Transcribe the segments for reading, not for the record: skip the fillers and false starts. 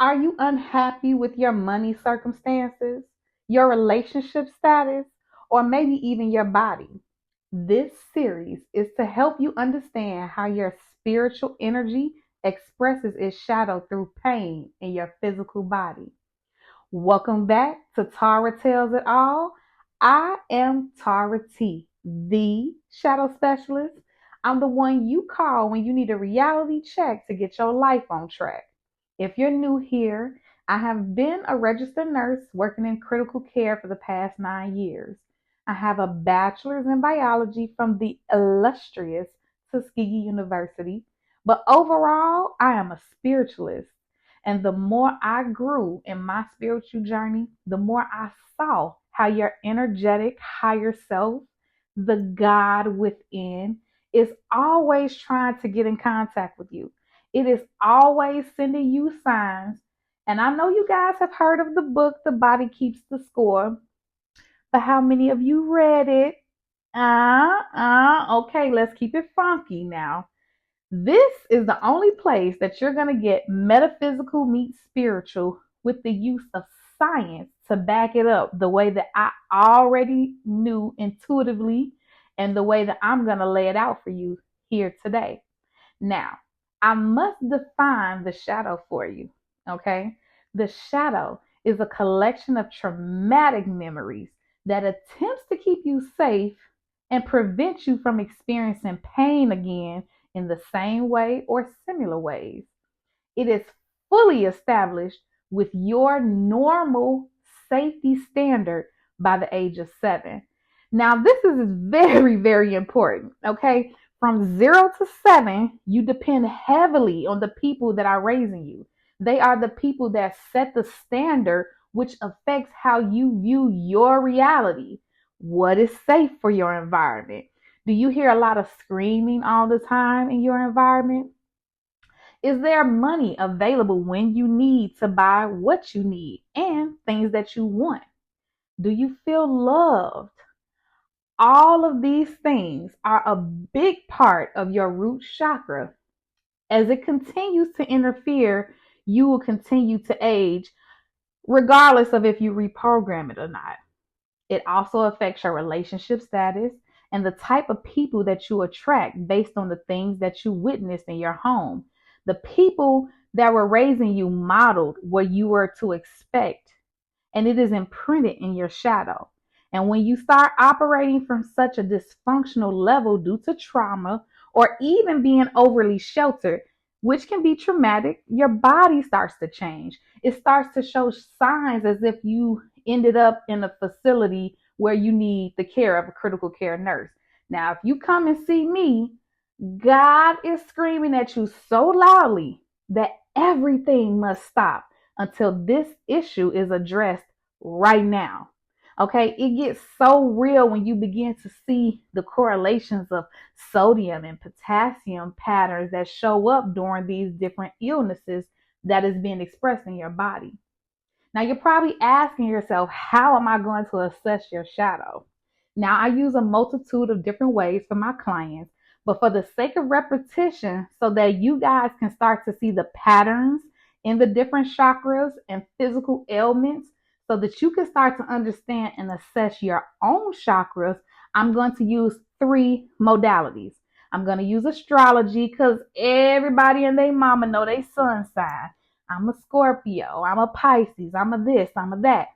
Are you unhappy with your money circumstances, your relationship status, or maybe even your body? This series is to help you understand how your spiritual energy expresses its shadow through pain in your physical body. Welcome back to Tara Tells It All. I am Tara T, the shadow specialist. I'm the one you call when you need a reality check to get your life on track. If you're new here, I have been a registered nurse working in critical care for the past 9 years. I have a bachelor's in biology from the illustrious Tuskegee University, but overall, I am a spiritualist. And the more I grew in my spiritual journey, the more I saw how your energetic higher self, the God within, is always trying to get in contact with you. It is always sending you signs. And I know you guys have heard of the book, The Body Keeps the Score, but how many of you read it? Okay, let's keep it funky now. This is the only place that you're going to get metaphysical meets spiritual with the use of science to back it up the way that I already knew intuitively and the way that I'm going to lay it out for you here today. Now, I must define the shadow for you, okay? The shadow is a collection of traumatic memories that attempts to keep you safe and prevent you from experiencing pain again in the same way or similar ways. It is fully established with your normal safety standard by the age of 7. Now, this is very, very important, okay? From 0 to 7, you depend heavily on the people that are raising you. They are the people that set the standard, which affects how you view your reality. What is safe for your environment? Do you hear a lot of screaming all the time in your environment? Is there money available when you need to buy what you need and things that you want? Do you feel loved? All of these things are a big part of your root chakra. As it continues to interfere, you will continue to age, regardless of if you reprogram it or not. It also affects your relationship status and the type of people that you attract based on the things that you witnessed in your home. The people that were raising you modeled what you were to expect, and it is imprinted in your shadow. And when you start operating from such a dysfunctional level due to trauma or even being overly sheltered, which can be traumatic, your body starts to change. It starts to show signs as if you ended up in a facility where you need the care of a critical care nurse. Now, if you come and see me, God is screaming at you so loudly that everything must stop until this issue is addressed right now. Okay, it gets so real when you begin to see the correlations of sodium and potassium patterns that show up during these different illnesses that is being expressed in your body. Now, you're probably asking yourself, how am I going to assess your shadow? Now, I use a multitude of different ways for my clients, but for the sake of repetition, so that you guys can start to see the patterns in the different chakras and physical ailments, so that you can start to understand and assess your own chakras, I'm going to use 3 modalities. I'm going to use astrology because everybody and their mama know their sun sign. I'm a Scorpio, I'm a Pisces, I'm a this, I'm a that.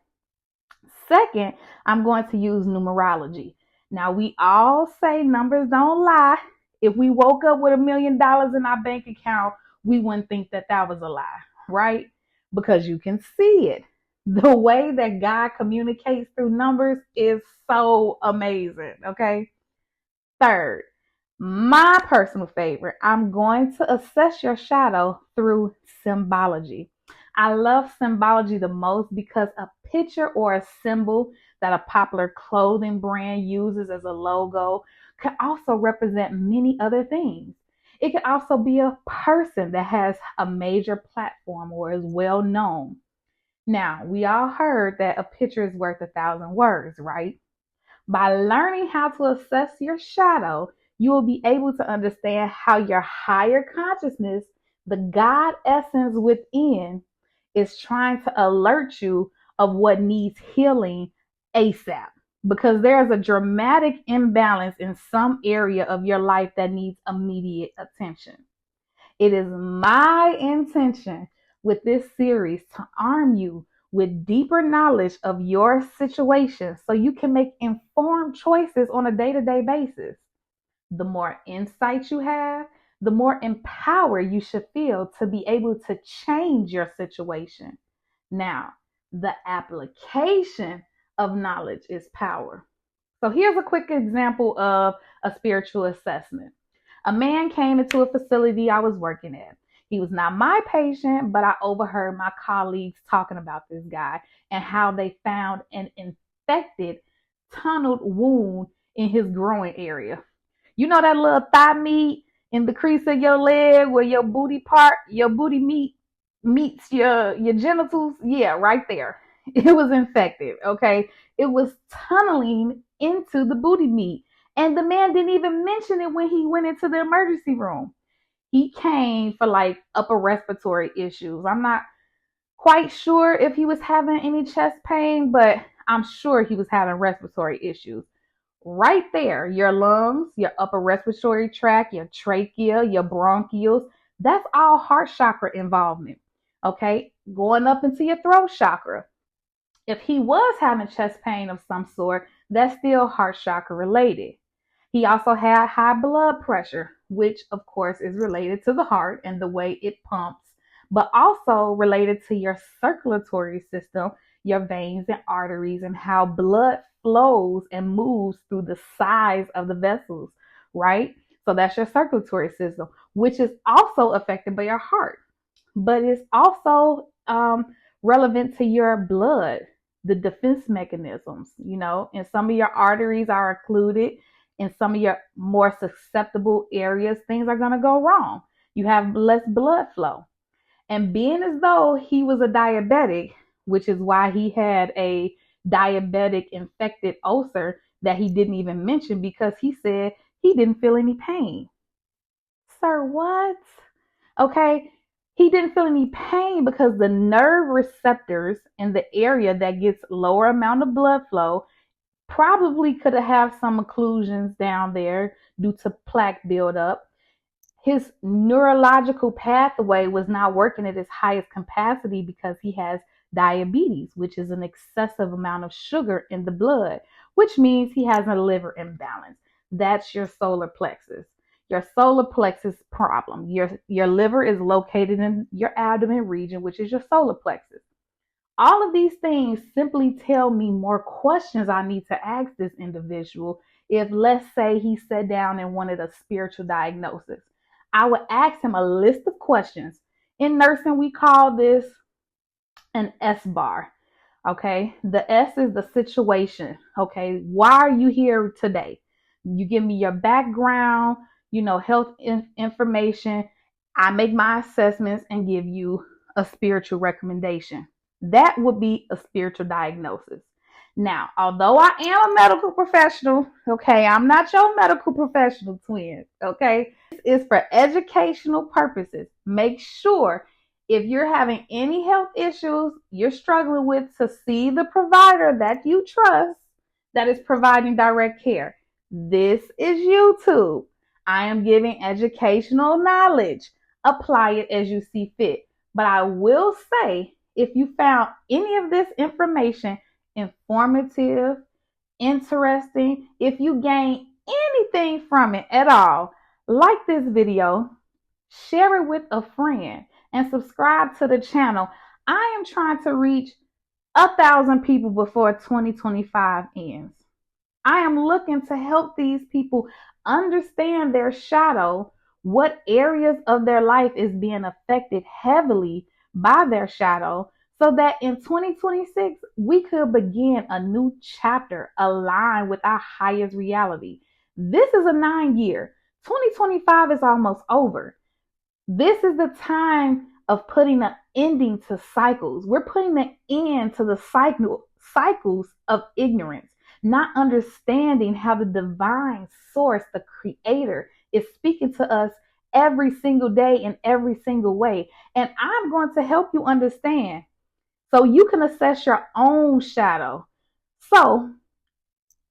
Second, I'm going to use numerology. Now, we all say numbers don't lie. If we woke up with $1 million in our bank account, we wouldn't think that that was a lie, right? Because you can see it. The way that God communicates through numbers is so amazing, okay? Third, my personal favorite, I'm going to assess your shadow through symbology. I love symbology the most because a picture or a symbol that a popular clothing brand uses as a logo can also represent many other things. It could also be a person that has a major platform or is well known. Now, we all heard that a picture is worth 1,000 words, right? By learning how to assess your shadow, you will be able to understand how your higher consciousness, the God essence within, is trying to alert you of what needs healing ASAP, because there's a dramatic imbalance in some area of your life that needs immediate attention. It is my intention with this series to arm you with deeper knowledge of your situation so you can make informed choices on a day-to-day basis. The more insight you have, the more empowered you should feel to be able to change your situation. Now, the application of knowledge is power. So here's a quick example of a spiritual assessment. A man came into a facility I was working at. He was not my patient, but I overheard my colleagues talking about this guy and how they found an infected, tunneled wound in his groin area. You know that little thigh meat in the crease of your leg where your booty meat meets your genitals? Yeah, right there. It was infected, okay? It was tunneling into the booty meat. And the man didn't even mention it when he went into the emergency room. He came for like upper respiratory issues. I'm not quite sure if he was having any chest pain, but I'm sure he was having respiratory issues. Right there, your lungs, your upper respiratory tract, your trachea, your bronchioles, that's all heart chakra involvement. Okay, going up into your throat chakra. If he was having chest pain of some sort, that's still heart chakra related. He also had high blood pressure, which of course is related to the heart and the way it pumps, but also related to your circulatory system, your veins and arteries, and how blood flows and moves through the size of the vessels, right? So that's your circulatory system, which is also affected by your heart, but it's also relevant to your blood, the defense mechanisms, and some of your arteries are occluded. In some of your more susceptible areas, things are going to go wrong. You have less blood flow. And being as though he was a diabetic, which is why he had a diabetic infected ulcer that he didn't even mention, because he said he didn't feel any pain. Sir, what? Okay. He didn't feel any pain because the nerve receptors in the area that gets lower amount of blood flow probably could have some occlusions down there due to plaque buildup. His neurological pathway was not working at its highest capacity because he has diabetes, which is an excessive amount of sugar in the blood, which means he has a liver imbalance. That's your solar plexus. Your solar plexus problem. Your liver is located in your abdomen region, which is your solar plexus. All of these things simply tell me more questions I need to ask this individual if, let's say, he sat down and wanted a spiritual diagnosis. I would ask him a list of questions. In nursing, we call this an S bar. Okay, the S is the situation. Okay, why are you here today? You give me your background, health information. I make my assessments and give you a spiritual recommendation. That would be a spiritual diagnosis. Now, although I am a medical professional, okay, I'm not your medical professional twin, okay? This is for educational purposes. Make sure if you're having any health issues you're struggling with, to see the provider that you trust that is providing direct care. This is YouTube. I am giving educational knowledge. Apply it as you see fit. But I will say, if you found any of this information informative, interesting, if you gain anything from it at all, like this video, share it with a friend, and subscribe to the channel. I am trying to reach 1,000 people before 2025 ends. I am looking to help these people understand their shadow, what areas of their life is being affected heavily by their shadow, so that in 2026 we could begin a new chapter aligned with our highest reality. This is a 9-year. 2025 is almost over. This is the time of putting an ending to cycles. We're putting an end to the cycles of ignorance, not understanding how the divine source, the creator, is speaking to us every single day in every single way. And I'm going to help you understand so you can assess your own shadow. So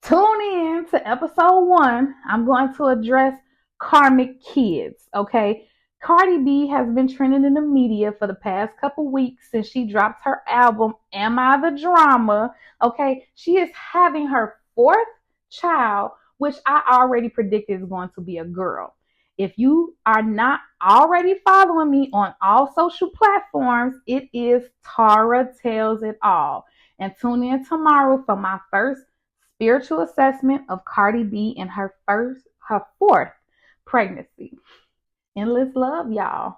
tune in to episode 1. I'm going to address karmic kids. Okay. Cardi B has been trending in the media for the past couple weeks since she dropped her album, Am I the Drama? Okay. She is having her 4th child, which I already predicted is going to be a girl. If you are not already following me on all social platforms, it is Tara Tells It All. And tune in tomorrow for my first spiritual assessment of Cardi B in her 4th pregnancy. Endless love, y'all.